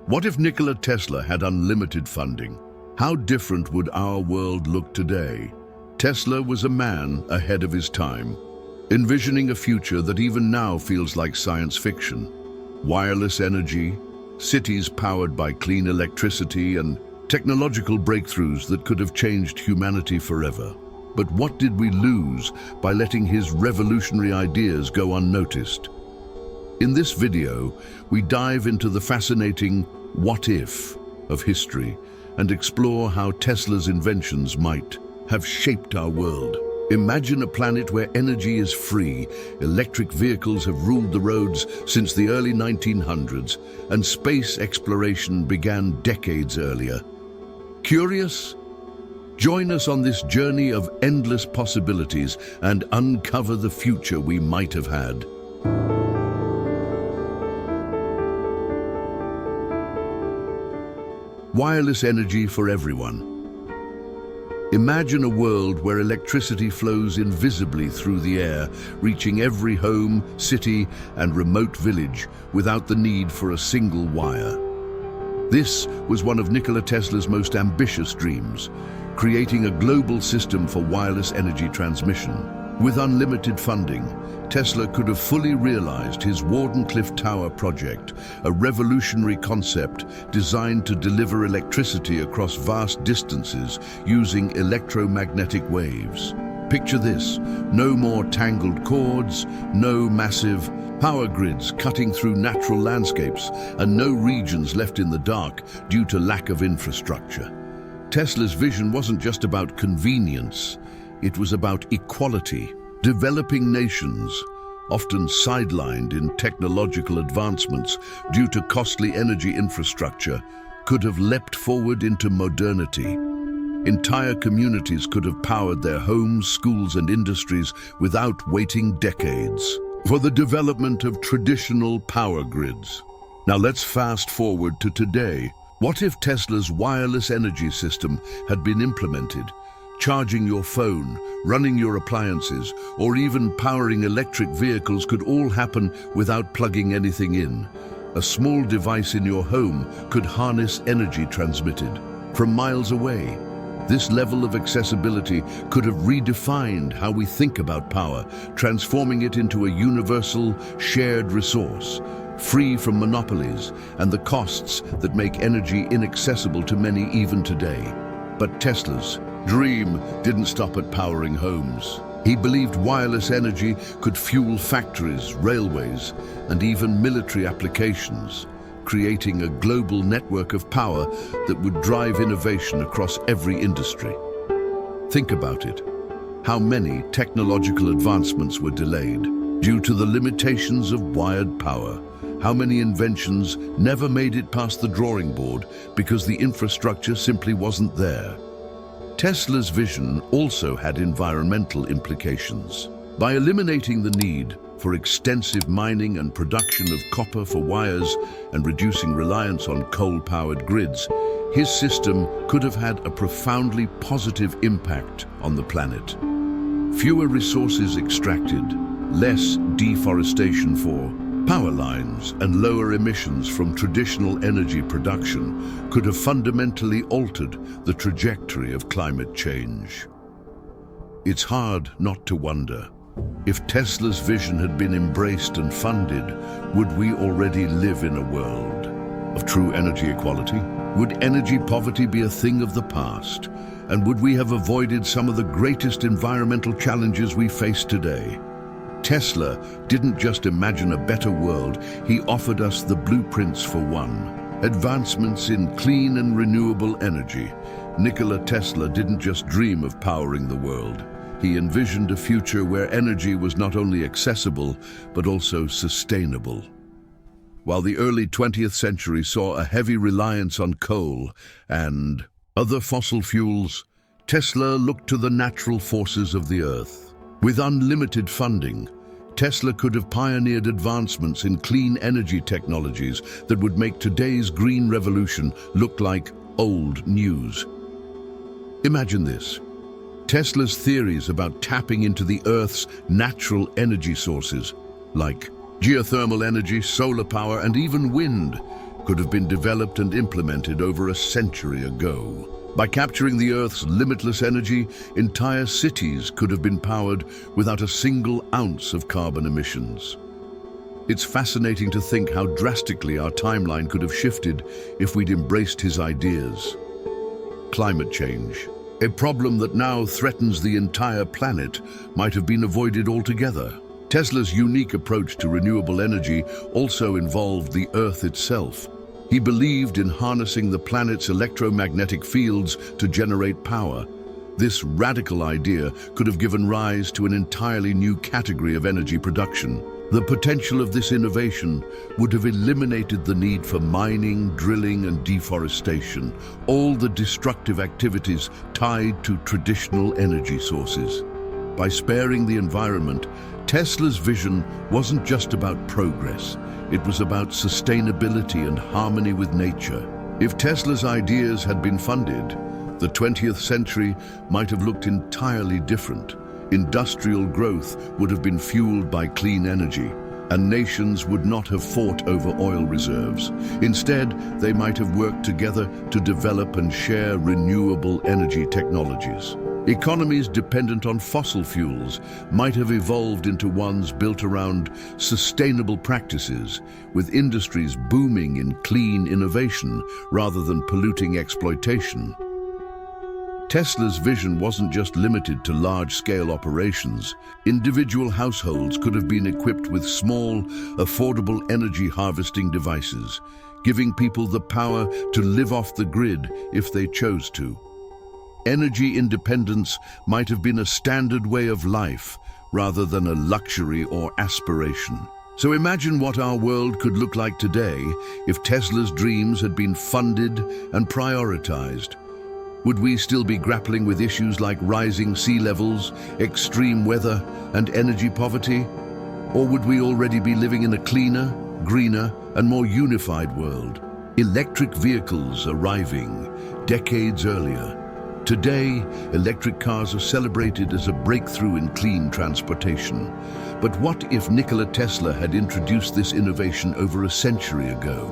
What if Nikola Tesla had unlimited funding? How different would our world look today? Tesla was a man ahead of his time, envisioning a future that even now feels like science fiction. Wireless energy, cities powered by clean electricity, and technological breakthroughs that could have changed humanity forever. But what did we lose by letting his revolutionary ideas go unnoticed? In this video, we dive into the fascinating "what if" of history and explore how Tesla's inventions might have shaped our world. Imagine a planet where energy is free, electric vehicles have ruled the roads since the early 1900s, and space exploration began decades earlier. Curious? Join us on this journey of endless possibilities and uncover the future we might have had. Wireless energy for everyone. Imagine a world where electricity flows invisibly through the air, reaching every home, city, and remote village without the need for a single wire. This was one of Nikola Tesla's most ambitious dreams, creating a global system for wireless energy transmission. With unlimited funding, Tesla could have fully realized his Wardenclyffe Tower project, a revolutionary concept designed to deliver electricity across vast distances using electromagnetic waves. Picture this: no more tangled cords, no massive power grids cutting through natural landscapes, and no regions left in the dark due to lack of infrastructure. Tesla's vision wasn't just about convenience, it was about equality. Developing nations, often sidelined in technological advancements due to costly energy infrastructure, could have leapt forward into modernity. Entire communities could have powered their homes, schools, and industries without waiting decades for the development of traditional power grids. Now let's fast forward to today. What if Tesla's wireless energy system had been implemented? Charging your phone, running your appliances, or even powering electric vehicles could all happen without plugging anything in. A small device in your home could harness energy transmitted from miles away. This level of accessibility could have redefined how we think about power, transforming it into a universal, shared resource, free from monopolies and the costs that make energy inaccessible to many even today. But Tesla's dream didn't stop at powering homes. He believed wireless energy could fuel factories, railways, and even military applications, creating a global network of power that would drive innovation across every industry. Think about it. How many technological advancements were delayed due to the limitations of wired power? How many inventions never made it past the drawing board because the infrastructure simply wasn't there? Tesla's vision also had environmental implications. By eliminating the need for extensive mining and production of copper for wires and reducing reliance on coal-powered grids, his system could have had a profoundly positive impact on the planet. Fewer resources extracted, less deforestation for power lines, and lower emissions from traditional energy production could have fundamentally altered the trajectory of climate change. It's hard not to wonder, if Tesla's vision had been embraced and funded, would we already live in a world of true energy equality? Would energy poverty be a thing of the past? And would we have avoided some of the greatest environmental challenges we face today? Tesla didn't just imagine a better world, he offered us the blueprints for one. Advancements in clean and renewable energy. Nikola Tesla didn't just dream of powering the world. He envisioned a future where energy was not only accessible, but also sustainable. While the early 20th century saw a heavy reliance on coal and other fossil fuels, Tesla looked to the natural forces of the earth. With unlimited funding, Tesla could have pioneered advancements in clean energy technologies that would make today's green revolution look like old news. Imagine this. Tesla's theories about tapping into the Earth's natural energy sources, like geothermal energy, solar power, and even wind, could have been developed and implemented over a century ago. By capturing the Earth's limitless energy, entire cities could have been powered without a single ounce of carbon emissions. It's fascinating to think how drastically our timeline could have shifted if we'd embraced his ideas. Climate change, a problem that now threatens the entire planet, might have been avoided altogether. Tesla's unique approach to renewable energy also involved the Earth itself. He believed in harnessing the planet's electromagnetic fields to generate power. This radical idea could have given rise to an entirely new category of energy production. The potential of this innovation would have eliminated the need for mining, drilling, and deforestation, all the destructive activities tied to traditional energy sources. By sparing the environment, Tesla's vision wasn't just about progress. It was about sustainability and harmony with nature. If Tesla's ideas had been funded, the 20th century might have looked entirely different. Industrial growth would have been fueled by clean energy, and nations would not have fought over oil reserves. Instead, they might have worked together to develop and share renewable energy technologies. Economies dependent on fossil fuels might have evolved into ones built around sustainable practices, with industries booming in clean innovation rather than polluting exploitation. Tesla's vision wasn't just limited to large-scale operations. Individual households could have been equipped with small, affordable energy harvesting devices, giving people the power to live off the grid if they chose to. Energy independence might have been a standard way of life rather than a luxury or aspiration. So imagine what our world could look like today if Tesla's dreams had been funded and prioritized. Would we still be grappling with issues like rising sea levels, extreme weather, and energy poverty? Or would we already be living in a cleaner, greener, and more unified world? Electric vehicles arriving decades earlier. Today, electric cars are celebrated as a breakthrough in clean transportation. But what if Nikola Tesla had introduced this innovation over a century ago?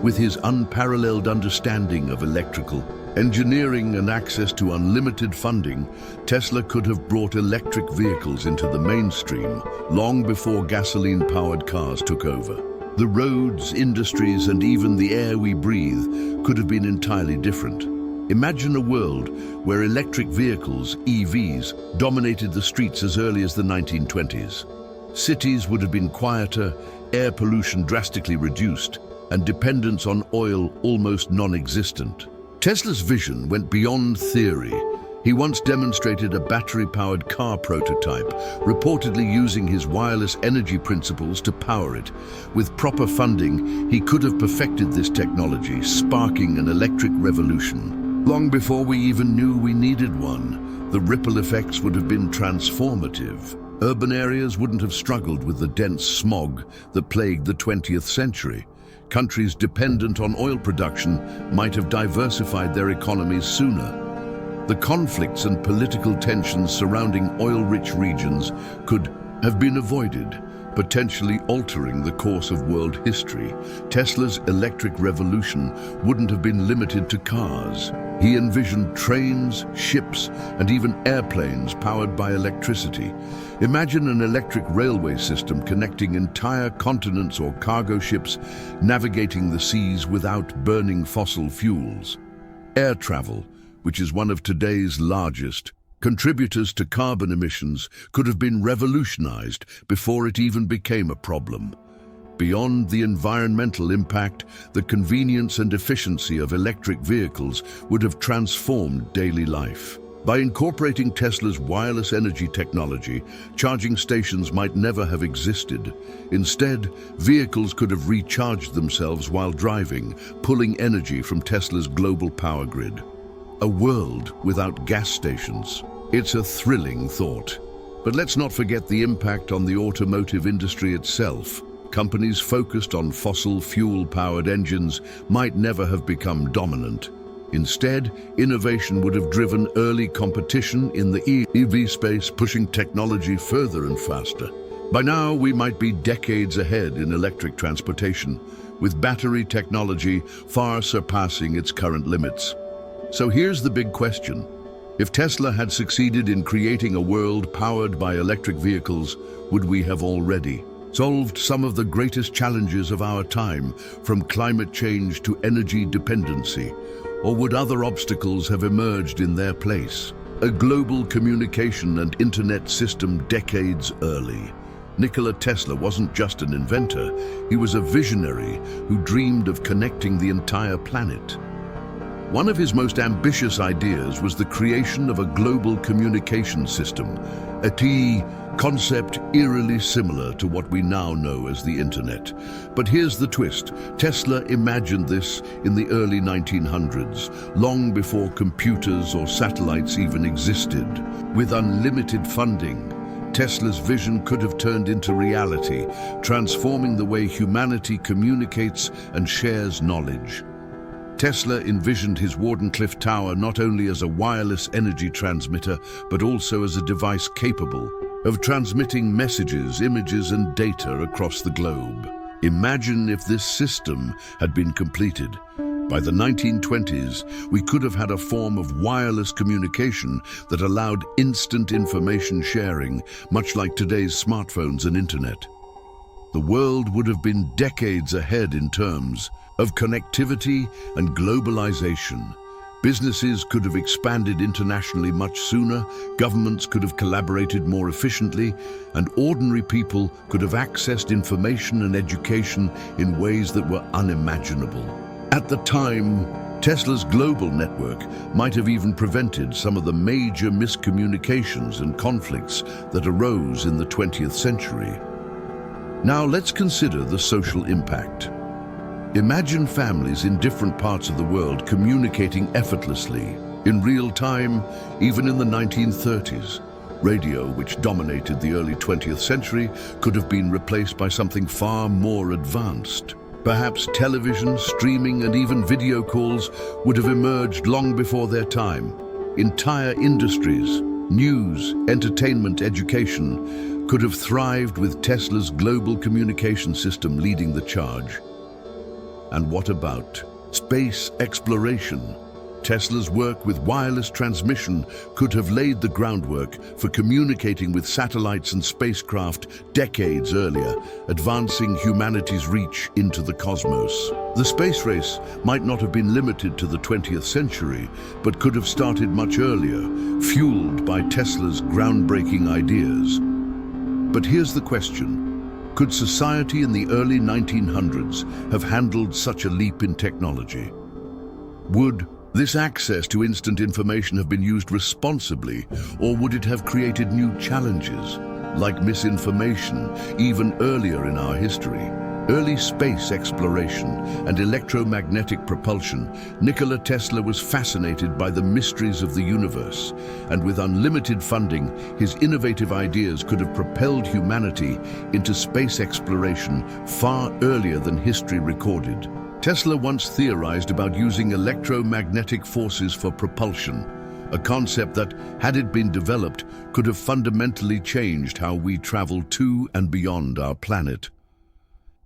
With his unparalleled understanding of electrical engineering and access to unlimited funding, Tesla could have brought electric vehicles into the mainstream long before gasoline-powered cars took over. The roads, industries, and even the air we breathe could have been entirely different. Imagine a world where electric vehicles, EVs, dominated the streets as early as the 1920s. Cities would have been quieter, air pollution drastically reduced, and dependence on oil almost non-existent. Tesla's vision went beyond theory. He once demonstrated a battery-powered car prototype, reportedly using his wireless energy principles to power it. With proper funding, he could have perfected this technology, sparking an electric revolution. Long before we even knew we needed one, the ripple effects would have been transformative. Urban areas wouldn't have struggled with the dense smog that plagued the 20th century. Countries dependent on oil production might have diversified their economies sooner. The conflicts and political tensions surrounding oil-rich regions could have been avoided, potentially altering the course of world history. Tesla's electric revolution wouldn't have been limited to cars. He envisioned trains, ships, and even airplanes powered by electricity. Imagine an electric railway system connecting entire continents or cargo ships, navigating the seas without burning fossil fuels. Air travel, which is one of today's largest contributors to carbon emissions, could have been revolutionized before it even became a problem. Beyond the environmental impact, the convenience and efficiency of electric vehicles would have transformed daily life. By incorporating Tesla's wireless energy technology, charging stations might never have existed. Instead, vehicles could have recharged themselves while driving, pulling energy from Tesla's global power grid. A world without gas stations. It's a thrilling thought. But let's not forget the impact on the automotive industry itself. Companies focused on fossil fuel-powered engines might never have become dominant. Instead, innovation would have driven early competition in the EV space, pushing technology further and faster. By now, we might be decades ahead in electric transportation, with battery technology far surpassing its current limits. So here's the big question. If Tesla had succeeded in creating a world powered by electric vehicles, would we have already solved some of the greatest challenges of our time, from climate change to energy dependency? Or would other obstacles have emerged in their place? A global communication and internet system decades early. Nikola Tesla wasn't just an inventor, he was a visionary who dreamed of connecting the entire planet. One of his most ambitious ideas was the creation of a global communication system, a key concept eerily similar to what we now know as the internet. But here's the twist. Tesla imagined this in the early 1900s, long before computers or satellites even existed. With unlimited funding, Tesla's vision could have turned into reality, transforming the way humanity communicates and shares knowledge. Tesla envisioned his Wardenclyffe Tower not only as a wireless energy transmitter, but also as a device capable of transmitting messages, images, and data across the globe. Imagine if this system had been completed. By the 1920s, we could have had a form of wireless communication that allowed instant information sharing, much like today's smartphones and internet. The world would have been decades ahead in terms of connectivity and globalization. Businesses could have expanded internationally much sooner, governments could have collaborated more efficiently, and ordinary people could have accessed information and education in ways that were unimaginable. At the time, Tesla's global network might have even prevented some of the major miscommunications and conflicts that arose in the 20th century. Now let's consider the social impact. Imagine families in different parts of the world communicating effortlessly, in real time, even in the 1930s. Radio, which dominated the early 20th century, could have been replaced by something far more advanced. Perhaps television, streaming, and even video calls would have emerged long before their time. Entire industries, news, entertainment, education, could have thrived with Tesla's global communication system leading the charge. And what about space exploration? Tesla's work with wireless transmission could have laid the groundwork for communicating with satellites and spacecraft decades earlier, advancing humanity's reach into the cosmos. The space race might not have been limited to the 20th century, but could have started much earlier, fueled by Tesla's groundbreaking ideas. But here's the question. Could society in the early 1900s have handled such a leap in technology? Would this access to instant information have been used responsibly, or would it have created new challenges, like misinformation, even earlier in our history? Early space exploration and electromagnetic propulsion, Nikola Tesla was fascinated by the mysteries of the universe, and with unlimited funding, his innovative ideas could have propelled humanity into space exploration far earlier than history recorded. Tesla once theorized about using electromagnetic forces for propulsion, a concept that, had it been developed, could have fundamentally changed how we travel to and beyond our planet.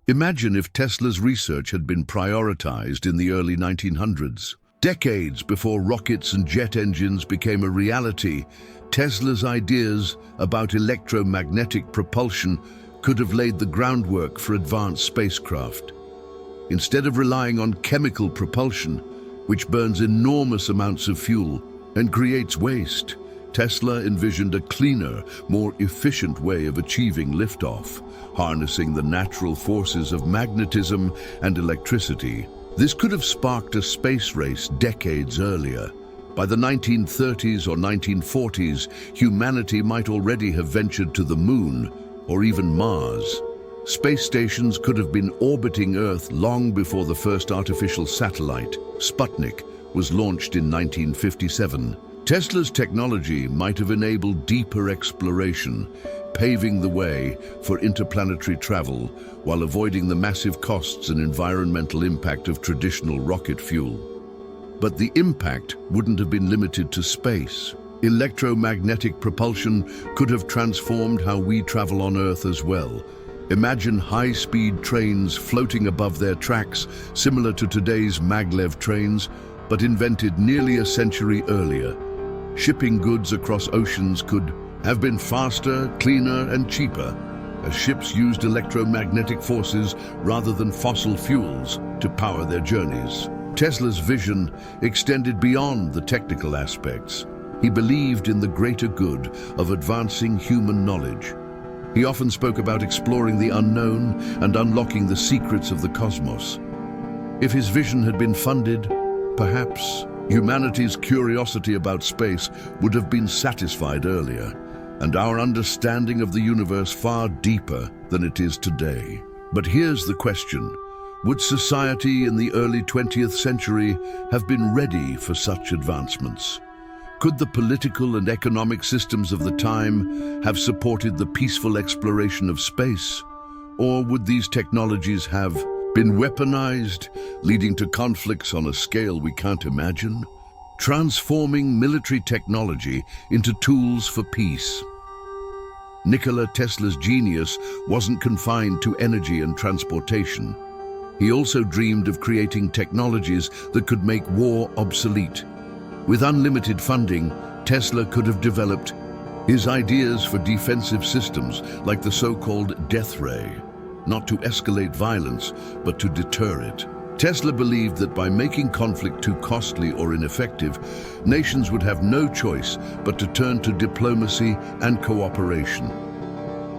Imagine if Tesla's research had been prioritized in the early 1900s. Decades before rockets and jet engines became a reality, Tesla's ideas about electromagnetic propulsion could have laid the groundwork for advanced spacecraft. Instead of relying on chemical propulsion, which burns enormous amounts of fuel and creates waste, Tesla envisioned a cleaner, more efficient way of achieving liftoff, harnessing the natural forces of magnetism and electricity. This could have sparked a space race decades earlier. By the 1930s or 1940s, humanity might already have ventured to the Moon or even Mars. Space stations could have been orbiting Earth long before the first artificial satellite, Sputnik, was launched in 1957. Tesla's technology might have enabled deeper exploration, paving the way for interplanetary travel while avoiding the massive costs and environmental impact of traditional rocket fuel. But the impact wouldn't have been limited to space. Electromagnetic propulsion could have transformed how we travel on Earth as well. Imagine high-speed trains floating above their tracks, similar to today's maglev trains, but invented nearly a century earlier. Shipping goods across oceans could have been faster, cleaner, and cheaper, as ships used electromagnetic forces rather than fossil fuels to power their journeys. Tesla's vision extended beyond the technical aspects. He believed in the greater good of advancing human knowledge. He often spoke about exploring the unknown and unlocking the secrets of the cosmos. If his vision had been funded, perhaps humanity's curiosity about space would have been satisfied earlier, and our understanding of the universe far deeper than it is today. But here's the question: would society in the early 20th century have been ready for such advancements? Could the political and economic systems of the time have supported the peaceful exploration of space? Or would these technologies have been weaponized, leading to conflicts on a scale we can't imagine? Transforming military technology into tools for peace. Nikola Tesla's genius wasn't confined to energy and transportation. He also dreamed of creating technologies that could make war obsolete. With unlimited funding, Tesla could have developed his ideas for defensive systems like the so-called death ray, not to escalate violence, but to deter it. Tesla believed that by making conflict too costly or ineffective, nations would have no choice but to turn to diplomacy and cooperation.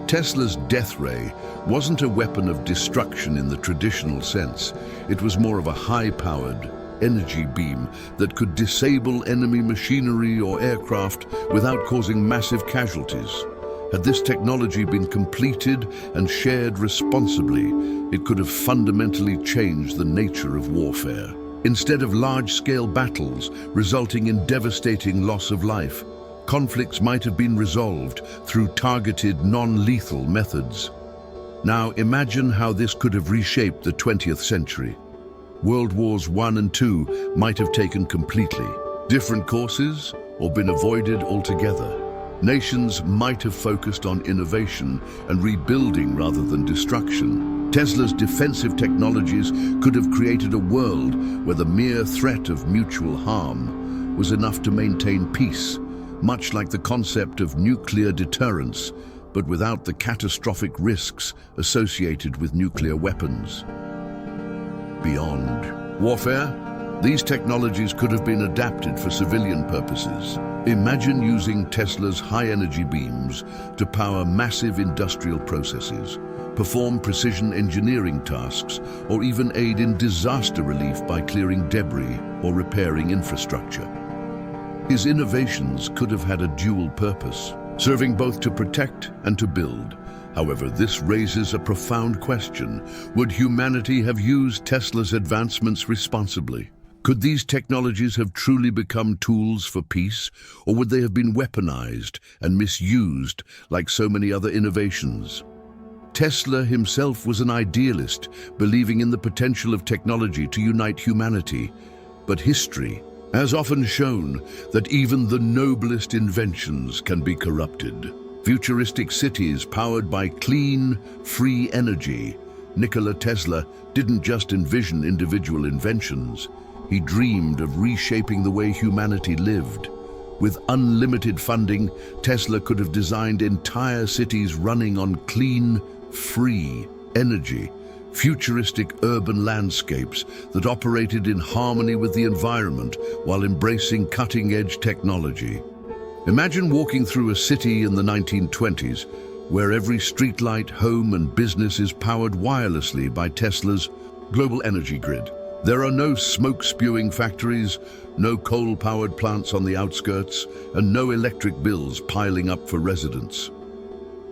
Tesla's death ray wasn't a weapon of destruction in the traditional sense. It was more of a high-powered energy beam that could disable enemy machinery or aircraft without causing massive casualties. Had this technology been completed and shared responsibly, it could have fundamentally changed the nature of warfare. Instead of large-scale battles resulting in devastating loss of life, conflicts might have been resolved through targeted, non-lethal methods. Now imagine how this could have reshaped the 20th century. World Wars I and II might have taken completely different courses or been avoided altogether. Nations might have focused on innovation and rebuilding rather than destruction. Tesla's defensive technologies could have created a world where the mere threat of mutual harm was enough to maintain peace, much like the concept of nuclear deterrence, but without the catastrophic risks associated with nuclear weapons. Beyond warfare, these technologies could have been adapted for civilian purposes. Imagine using Tesla's high-energy beams to power massive industrial processes, perform precision engineering tasks, or even aid in disaster relief by clearing debris or repairing infrastructure. His innovations could have had a dual purpose, serving both to protect and to build. However, this raises a profound question. Would humanity have used Tesla's advancements responsibly? Could these technologies have truly become tools for peace, or would they have been weaponized and misused like so many other innovations? Tesla himself was an idealist, believing in the potential of technology to unite humanity. But history has often shown that even the noblest inventions can be corrupted. Futuristic cities powered by clean, free energy. Nikola Tesla didn't just envision individual inventions. He dreamed of reshaping the way humanity lived. With unlimited funding, Tesla could have designed entire cities running on clean, free energy, futuristic urban landscapes that operated in harmony with the environment while embracing cutting-edge technology. Imagine walking through a city in the 1920s, where every streetlight, home, and business is powered wirelessly by Tesla's global energy grid. There are no smoke-spewing factories, no coal-powered plants on the outskirts, and no electric bills piling up for residents.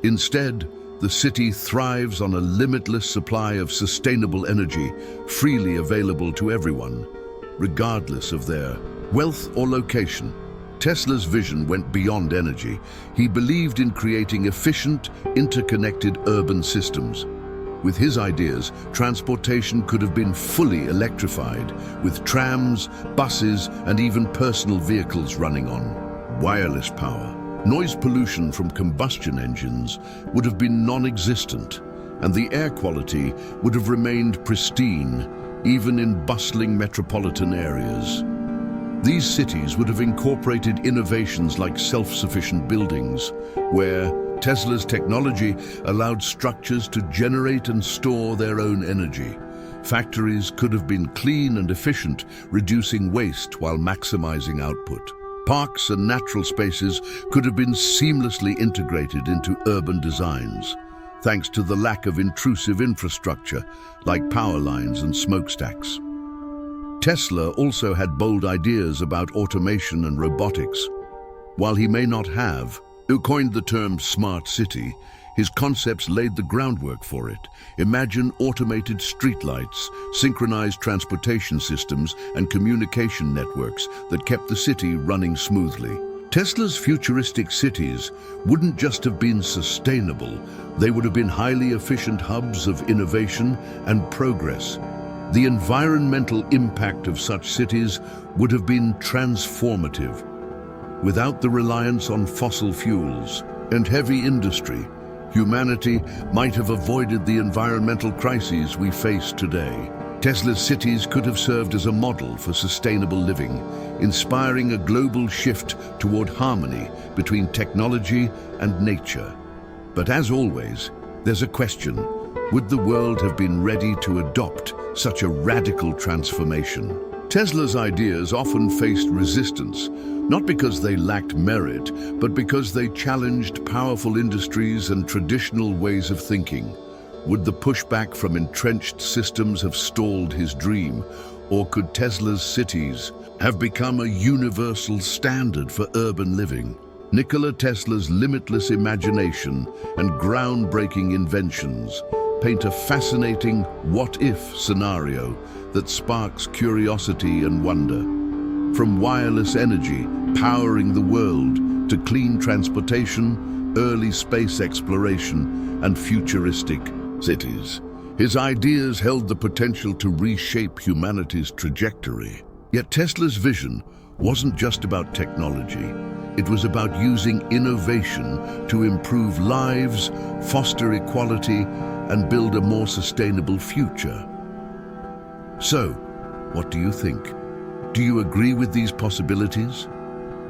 Instead, the city thrives on a limitless supply of sustainable energy, freely available to everyone, regardless of their wealth or location. Tesla's vision went beyond energy. He believed in creating efficient, interconnected urban systems. With his ideas, transportation could have been fully electrified, with trams, buses, and even personal vehicles running on wireless power. Noise pollution from combustion engines would have been non-existent, and the air quality would have remained pristine, even in bustling metropolitan areas. These cities would have incorporated innovations like self-sufficient buildings, where Tesla's technology allowed structures to generate and store their own energy. Factories could have been clean and efficient, reducing waste while maximizing output. Parks and natural spaces could have been seamlessly integrated into urban designs, thanks to the lack of intrusive infrastructure like power lines and smokestacks. Tesla also had bold ideas about automation and robotics. While he may not have coined the term smart city, his concepts laid the groundwork for it. Imagine automated streetlights, synchronized transportation systems, and communication networks that kept the city running smoothly. Tesla's futuristic cities wouldn't just have been sustainable, they would have been highly efficient hubs of innovation and progress. The environmental impact of such cities would have been transformative. Without the reliance on fossil fuels and heavy industry, humanity might have avoided the environmental crises we face today. Tesla's cities could have served as a model for sustainable living, inspiring a global shift toward harmony between technology and nature. But as always, there's a question: would the world have been ready to adopt such a radical transformation? Tesla's ideas often faced resistance, not because they lacked merit, but because they challenged powerful industries and traditional ways of thinking. Would the pushback from entrenched systems have stalled his dream, or could Tesla's cities have become a universal standard for urban living? Nikola Tesla's limitless imagination and groundbreaking inventions paint a fascinating what-if scenario that sparks curiosity and wonder. From wireless energy powering the world to clean transportation, early space exploration, and futuristic cities, his ideas held the potential to reshape humanity's trajectory. Yet Tesla's vision wasn't just about technology. It was about using innovation to improve lives, foster equality, and build a more sustainable future. So, what do you think? Do you agree with these possibilities?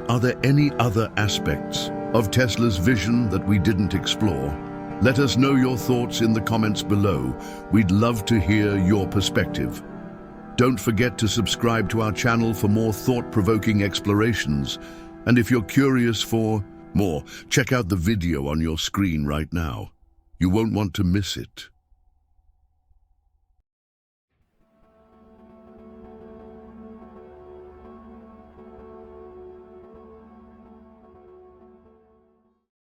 Are there any other aspects of Tesla's vision that we didn't explore? Let us know your thoughts in the comments below. We'd love to hear your perspective. Don't forget to subscribe to our channel for more thought-provoking explorations. And if you're curious for more, check out the video on your screen right now. You won't want to miss it.